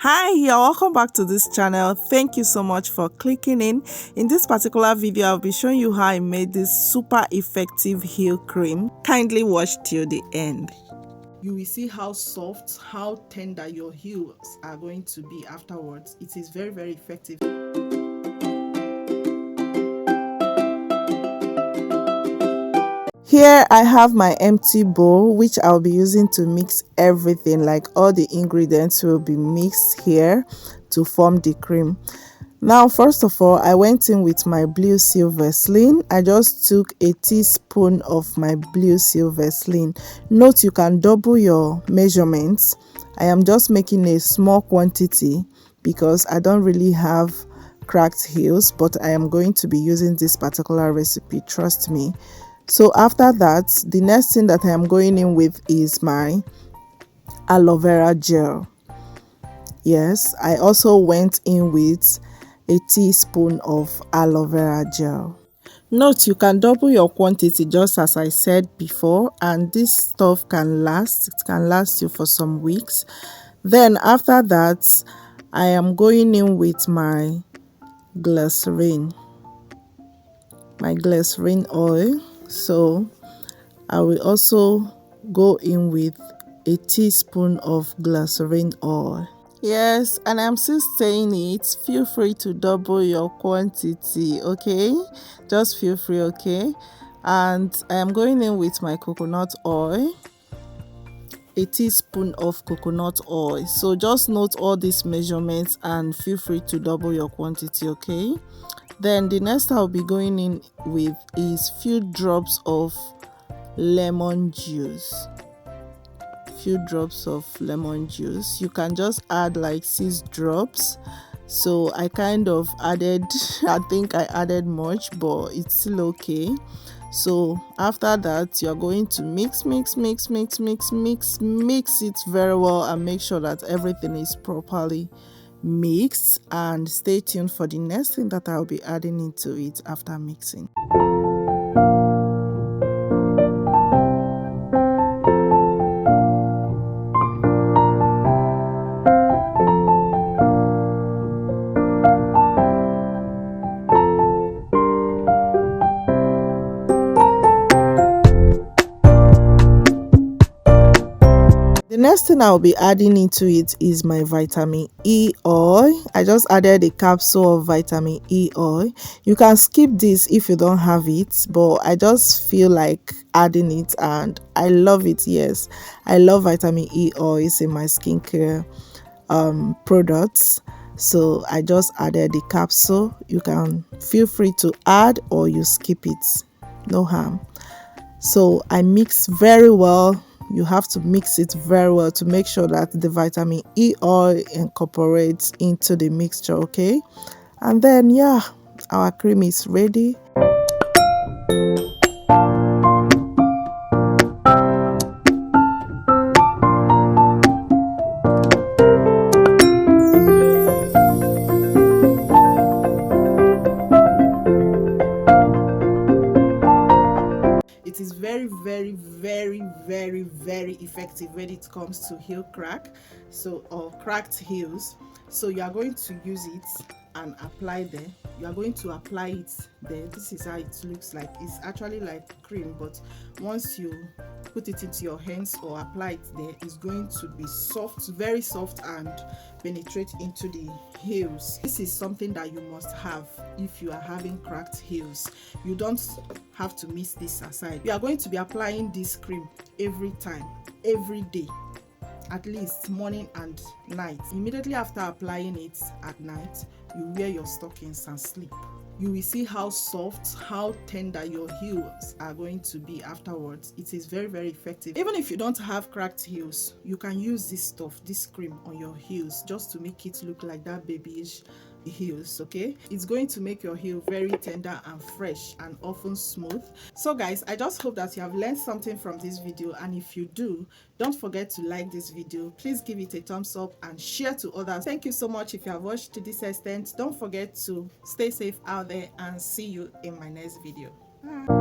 Hi, you're welcome back to this channel. Thank you so much for clicking in. In this particular video, I'll be showing you how I made this super effective heel cream. Kindly watch till the end. You will see how soft, how tender your heels are going to be afterwards. It is very, very effective. Here I have my empty bowl, which I'll be using to mix everything. Like all the ingredients will be mixed here to form the cream. Now, first of all, I went in with my blue seal Vaseline. I just took a teaspoon of my blue seal Vaseline. Note you can double your measurements. I am just making a small quantity because I don't really have cracked heels, but I am going to be using this particular recipe, trust me. So after that, the next thing that I am going in with is my aloe vera gel. Yes, I also went in with a teaspoon of aloe vera gel. Note you can double your quantity just as I said before, and this stuff can last. It can last you for some weeks. Then after that, I am going in with my glycerin oil. So I will also go in with a teaspoon of glycerin oil. Yes, and I'm still saying it, feel free to double your quantity, okay? Just feel free, okay? And I am going in with my coconut oil, a teaspoon of coconut oil. So just note all these measurements and feel free to double your quantity, okay? Then the next I'll be going in with is few drops of lemon juice. Few drops of lemon juice. You can just add like 6 drops. So I kind of added I think I added much, but it's still okay. So after that, you're going to mix it very well and make sure that everything is properly mixed, and stay tuned for the next thing that I'll be adding into it after mixing. The next thing I'll be adding into it is my vitamin E oil. I just added a capsule of vitamin E oil. You can skip this if you don't have it, but I just feel like adding it and I love it. Yes, I love vitamin E oils in my skincare products. So I just added the capsule. You can feel free to add or you skip it, no harm. So I mix very well. You have to mix it very well to make sure that the vitamin E oil incorporates into the mixture, okay? And then yeah, our cream is ready. It is very effective when it comes to heel crack, so or cracked heels. So you are going to use it and apply there. You are going to apply it there. This is how it looks like. It's actually like cream, but once you put it into your hands or apply it there, it's going to be soft, very soft, and penetrate into the heels. This is something that you must have if you are having cracked heels. You don't have to miss this aside. You are going to be applying this cream every time, every day, at least morning and night. Immediately after applying it at night, you wear your stockings and sleep. You will see how soft, how tender your heels are going to be afterwards. It is very effective. Even if you don't have cracked heels, you can use this stuff, this cream on your heels, just to make it look like that babyish heels, okay? It's going to make your heel very tender and fresh and often smooth. So guys, I just hope that you have learned something from this video, and if you do, don't forget to like this video. Please give it a thumbs up and share to others. Thank you so much if you have watched to this extent. Don't forget to stay safe out there, and see you in my next video. Bye.